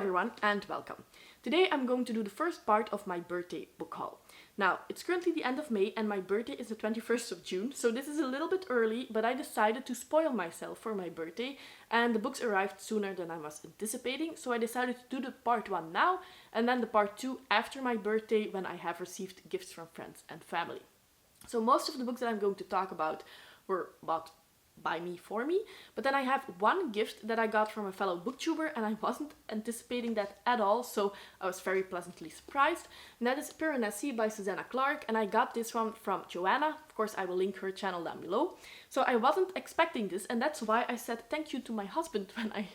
everyone and welcome. Today I'm going to do the first part of my birthday book haul. Now, it's currently the end of May and my birthday is the 21st of June, so this is a little bit early, but I decided to spoil myself for my birthday and the books arrived sooner than I was anticipating, so I decided to do the part 1 now and then the part 2 after my birthday when I have received gifts from friends and family. So most of the books that I'm going to talk about were bought by me for me, but then I have one gift that I got from a fellow booktuber and I wasn't anticipating that at all, so I was very pleasantly surprised. And that is Piranesi by Susanna Clarke, and I got this one from Johanna. Of course, I will link her channel down below. So I wasn't expecting this, and that's why I said thank you to my husband when I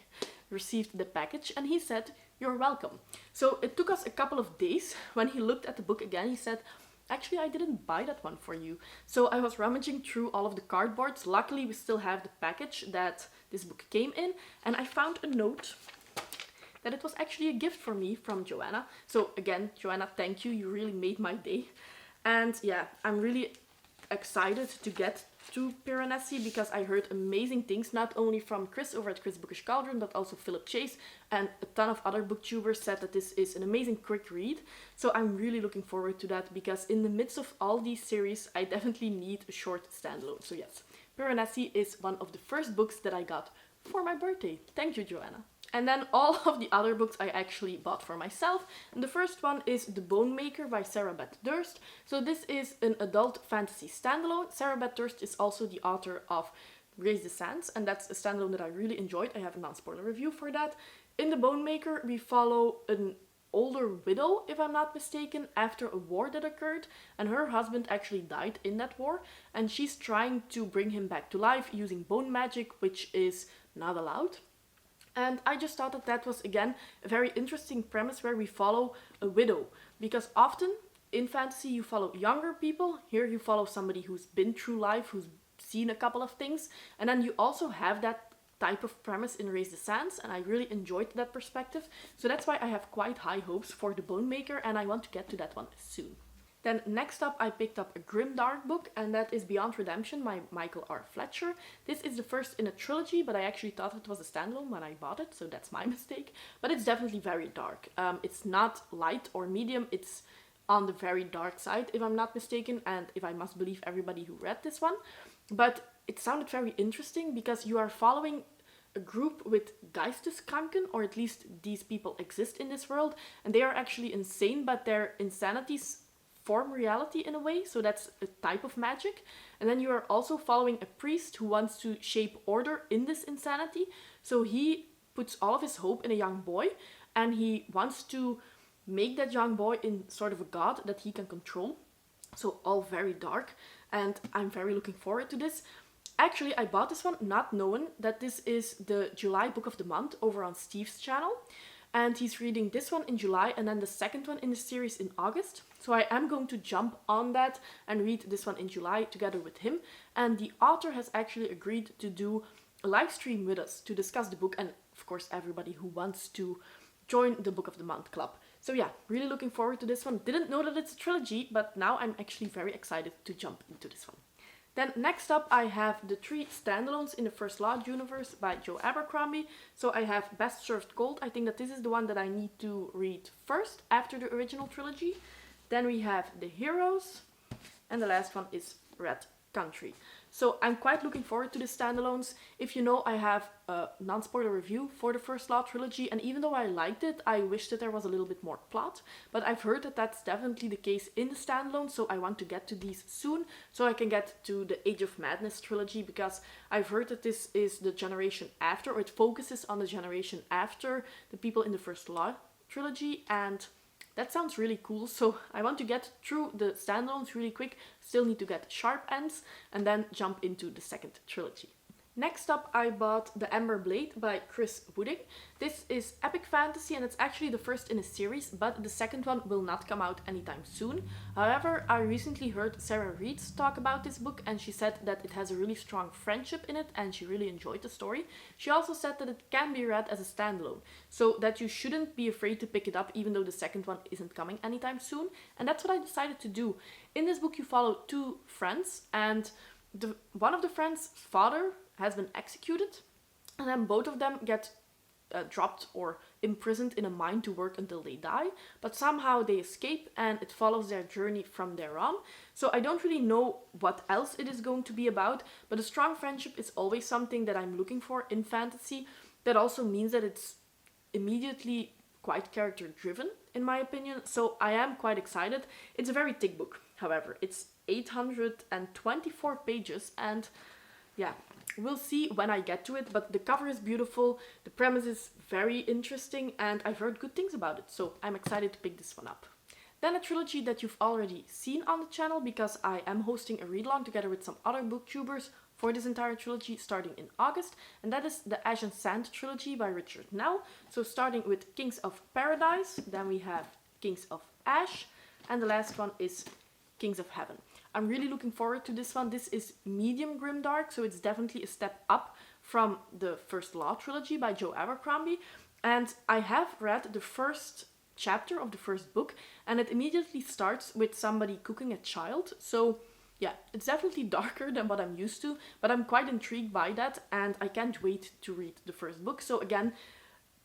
received the package, and he said, "You're welcome." So it took us a couple of days. When he looked at the book again, he said, "Actually, I didn't buy that one for you." So I was rummaging through all of the cardboards. Luckily, we still have the package that this book came in. And I found a note that it was actually a gift for me from Johanna. So again, Johanna, thank you. You really made my day. And yeah, I'm really excited to get to Piranesi because I heard amazing things, not only from Chris over at Chris Bookish Cauldron, but also Philip Chase and a ton of other booktubers said that this is an amazing quick read. So I'm really looking forward to that because in the midst of all these series, I definitely need a short standalone. So yes, Piranesi is one of the first books that I got for my birthday. Thank you, Johanna. And then all of the other books I actually bought for myself. And the first one is The Bone Maker by Sarah Beth Durst. So this is an adult fantasy standalone. Sarah Beth Durst is also the author of Grace the Sands, and that's a standalone that I really enjoyed. I have a non-spoiler review for that. In The Bone Maker, we follow an older widow, if I'm not mistaken, after a war that occurred, and her husband actually died in that war, and she's trying to bring him back to life using bone magic, which is not allowed. And I just thought that that was, again, a very interesting premise where we follow a widow. Because often in fantasy you follow younger people. Here you follow somebody who's been through life, who's seen a couple of things. And then you also have that type of premise in Raise the Sands. And I really enjoyed that perspective. So that's why I have quite high hopes for The Bone Maker. And I want to get to that one soon. Then next up I picked up a grimdark book, and that is Beyond Redemption by Michael R. Fletcher. This is the first in a trilogy, but I actually thought it was a standalone when I bought it, so that's my mistake. But it's definitely very dark. It's not light or medium, it's on the very dark side, if I'm not mistaken, and if I must believe everybody who read this one. But it sounded very interesting because you are following a group with Geisteskranken, or at least these people exist in this world, and they are actually insane, but their insanities form reality in a way, so that's a type of magic. And then you are also following a priest who wants to shape order in this insanity. So he puts all of his hope in a young boy, and he wants to make that young boy in sort of a god that he can control. So all very dark, and I'm very looking forward to this. Actually, I bought this one not knowing that this is the July book of the month over on Steve's channel. And he's reading this one in July and then the second one in the series in August. So I am going to jump on that and read this one in July together with him. And the author has actually agreed to do a live stream with us to discuss the book. And of course, everybody who wants to join the Book of the Month club. So yeah, really looking forward to this one. Didn't know that it's a trilogy, but now I'm actually very excited to jump into this one. Then next up I have the 3 standalones in the First Lodge universe by Joe Abercrombie. So I have Best Served Cold. I think that this is the one that I need to read first after the original trilogy. Then we have The Heroes. And the last one is Red Country. So I'm quite looking forward to the standalones. If you know, I have a non-spoiler review for the First Law trilogy, and even though I liked it, I wish that there was a little bit more plot. But I've heard that that's definitely the case in the standalone, so I want to get to these soon, so I can get to the Age of Madness trilogy, because I've heard that this is the generation after, or it focuses on the generation after the people in the First Law trilogy, and that sounds really cool, so I want to get through the standalones really quick, still need to get Sharp Ends, and then jump into the second trilogy. Next up I bought The Ember Blade by Chris Wooding. This is epic fantasy and it's actually the first in a series, but the second one will not come out anytime soon. However, I recently heard Sarah Reeds talk about this book and she said that it has a really strong friendship in it and she really enjoyed the story. She also said that it can be read as a standalone, so that you shouldn't be afraid to pick it up even though the second one isn't coming anytime soon. And that's what I decided to do. In this book you follow 2 friends, and one of the friends' father has been executed, and then both of them get dropped or imprisoned in a mine to work until they die, but somehow they escape and it follows their journey from there on. So I don't really know what else it is going to be about, but a strong friendship is always something that I'm looking for in fantasy. That also means that it's immediately quite character driven, in my opinion, so I am quite excited. It's a very thick book, however. It's 824 pages, and yeah, we'll see when I get to it, but the cover is beautiful, the premise is very interesting, and I've heard good things about it, so I'm excited to pick this one up. Then a trilogy that you've already seen on the channel, because I am hosting a read-along together with some other booktubers for this entire trilogy starting in August, and that is the Ash and Sand trilogy by Richard Nell. So starting with Kings of Paradise, then we have Kings of Ash, and the last one is Kings of Heaven. I'm really looking forward to this one. This is medium grimdark, so it's definitely a step up from the First Law trilogy by Joe Abercrombie, and I have read the first chapter of the first book, and it immediately starts with somebody cooking a child, so yeah, it's definitely darker than what I'm used to, but I'm quite intrigued by that, and I can't wait to read the first book. So again,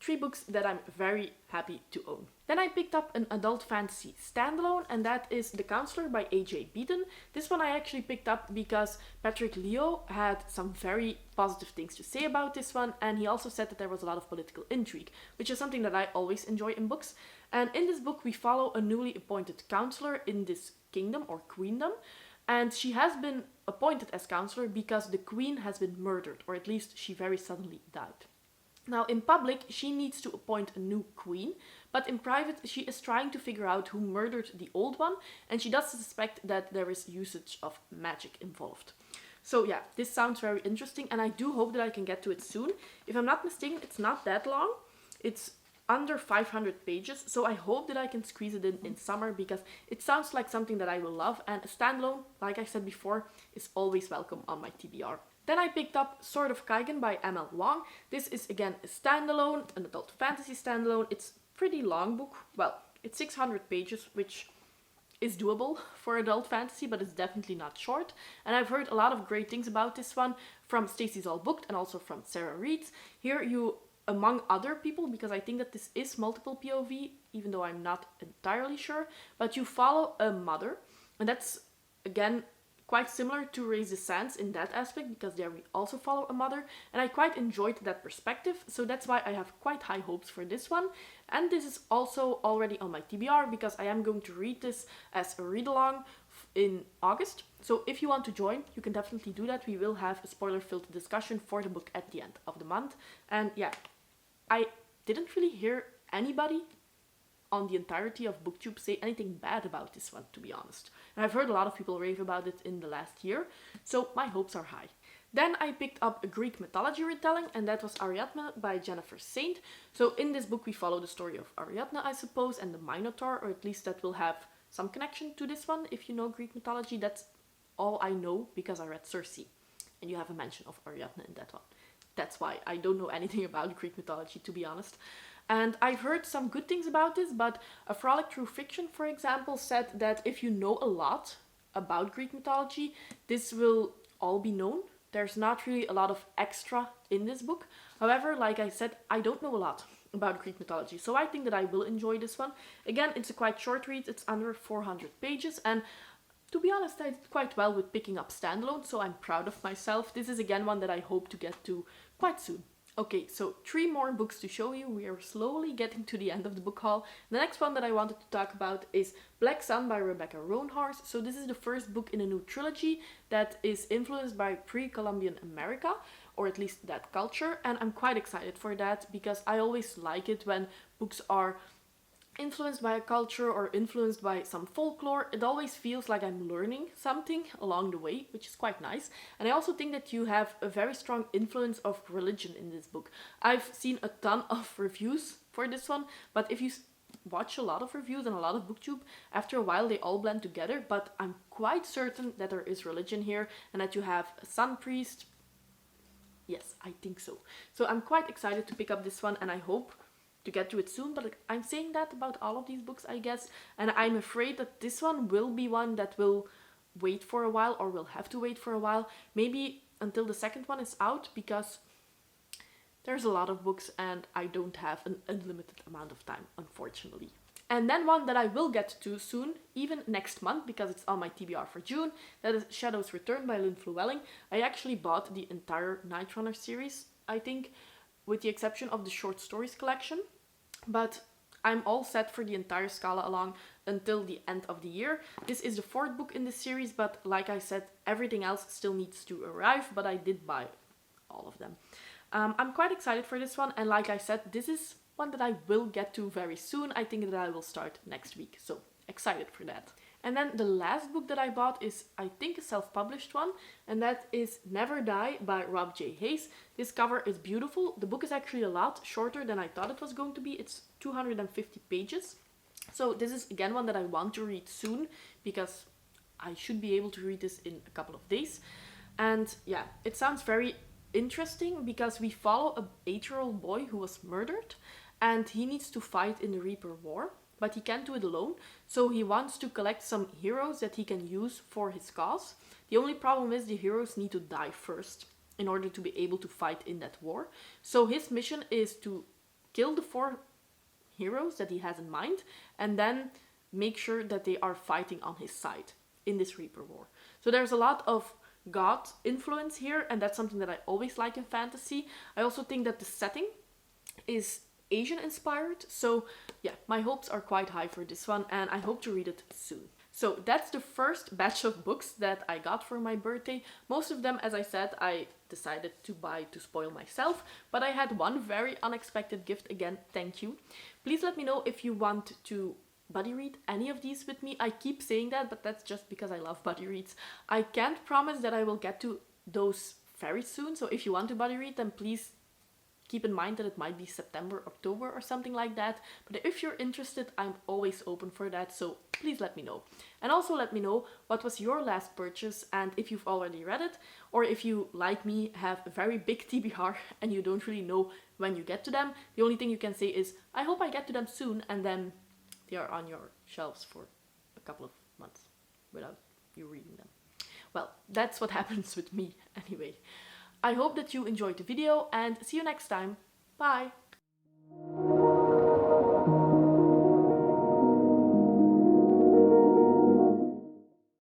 3 books that I'm very happy to own. Then I picked up an adult fantasy standalone, and that is The Counselor by A.J. Beaton. This one I actually picked up because Patrick Leo had some very positive things to say about this one, and he also said that there was a lot of political intrigue, which is something that I always enjoy in books. And in this book we follow a newly appointed counselor in this kingdom or queendom, and she has been appointed as counselor because the queen has been murdered, or at least she very suddenly died. Now, in public, she needs to appoint a new queen, but in private, she is trying to figure out who murdered the old one, and she does suspect that there is usage of magic involved. So yeah, this sounds very interesting, and I do hope that I can get to it soon. If I'm not mistaken, it's not that long. It's under 500 pages, so I hope that I can squeeze it in summer, because it sounds like something that I will love, and a standalone, like I said before, is always welcome on my TBR. Then I picked up Sword of Kaigen by M.L. Wong. This is again a standalone, an adult fantasy standalone. It's a pretty long book. Well, it's 600 pages, which is doable for adult fantasy, but it's definitely not short. And I've heard a lot of great things about this one from Stacey's All Booked and also from Sarah Reeds. Here you, among other people, because I think that this is multiple POV, even though I'm not entirely sure, but you follow a mother, and that's again quite similar to Raise the Sands in that aspect, because there we also follow a mother, and I quite enjoyed that perspective, so that's why I have quite high hopes for this one. And this is also already on my TBR, because I am going to read this as a read-along in August. So if you want to join, you can definitely do that. We will have a spoiler-filled discussion for the book at the end of the month. And yeah, I didn't really hear anybody on the entirety of BookTube say anything bad about this one, to be honest. And I've heard a lot of people rave about it in the last year, so my hopes are high. Then I picked up a Greek mythology retelling, and that was Ariadne by Jennifer Saint. So in this book we follow the story of Ariadne, I suppose, and the Minotaur, or at least that will have some connection to this one. If you know Greek mythology, that's all I know because I read Circe, and you have a mention of Ariadne in that one. That's why I don't know anything about Greek mythology, to be honest. And I've heard some good things about this, but A Frolic Through Fiction, for example, said that if you know a lot about Greek mythology, this will all be known. There's not really a lot of extra in this book. However, like I said, I don't know a lot about Greek mythology, so I think that I will enjoy this one. Again, it's a quite short read, it's under 400 pages, and to be honest, I did quite well with picking up standalone, so I'm proud of myself. This is again one that I hope to get to quite soon. Okay, so 3 more books to show you. We are slowly getting to the end of the book haul. The next one that I wanted to talk about is Black Sun by Rebecca Roanhorse. So this is the first book in a new trilogy that is influenced by pre-Columbian America, or at least that culture, and I'm quite excited for that because I always like it when books are influenced by a culture or influenced by some folklore. It always feels like I'm learning something along the way, which is quite nice. And I also think that you have a very strong influence of religion in this book. I've seen a ton of reviews for this one, but if you watch a lot of reviews and a lot of booktube, after a while they all blend together, but I'm quite certain that there is religion here and that you have a sun priest. Yes, I think so. So I'm quite excited to pick up this one, and I hope to get to it soon, but I'm saying that about all of these books, I guess, and I'm afraid that this one will be one that will wait for a while, or will have to wait for a while, maybe until the second one is out, because there's a lot of books and I don't have an unlimited amount of time, unfortunately. And then one that I will get to soon, even next month, because it's on my TBR for June, that is Shadow's Return by Lynn Llewellyn. I actually bought the entire Night Runner series, I think, with the exception of the short stories collection. But I'm all set for the entire Scala along until the end of the year. This is the 4th book in the series, but like I said, everything else still needs to arrive, but I did buy all of them. I'm quite excited for this one, and like I said, this is one that I will get to very soon. I think that I will start next week, so excited for that. And then the last book that I bought is, I think, a self-published one, and that is Never Die by Rob J. Hayes. This cover is beautiful. The book is actually a lot shorter than I thought it was going to be. It's 250 pages. So this is again one that I want to read soon, because I should be able to read this in a couple of days. And yeah, it sounds very interesting because we follow a 8-year-old boy who was murdered, and he needs to fight in the Reaper War, but he can't do it alone, so he wants to collect some heroes that he can use for his cause. The only problem is the heroes need to die first in order to be able to fight in that war. So his mission is to kill the 4 heroes that he has in mind, and then make sure that they are fighting on his side in this Reaper War. So there's a lot of God influence here, and that's something that I always like in fantasy. I also think that the setting is Asian inspired, so yeah, my hopes are quite high for this one, and I hope to read it soon. So that's the first batch of books that I got for my birthday. Most of them, as I said, I decided to buy to spoil myself, but I had one very unexpected gift. Again, thank you. Please let me know if you want to buddy read any of these with me. I keep saying that, but that's just because I love buddy reads. I can't promise that I will get to those very soon, so if you want to buddy read, then please keep in mind that it might be September, October or something like that. But if you're interested, I'm always open for that, so please let me know. And also let me know what was your last purchase, and if you've already read it, or if you, like me, have a very big TBR and you don't really know when you get to them. The only thing you can say is, I hope I get to them soon, and then they are on your shelves for a couple of months without you reading them. Well, that's what happens with me anyway. I hope that you enjoyed the video, and see you next time. Bye!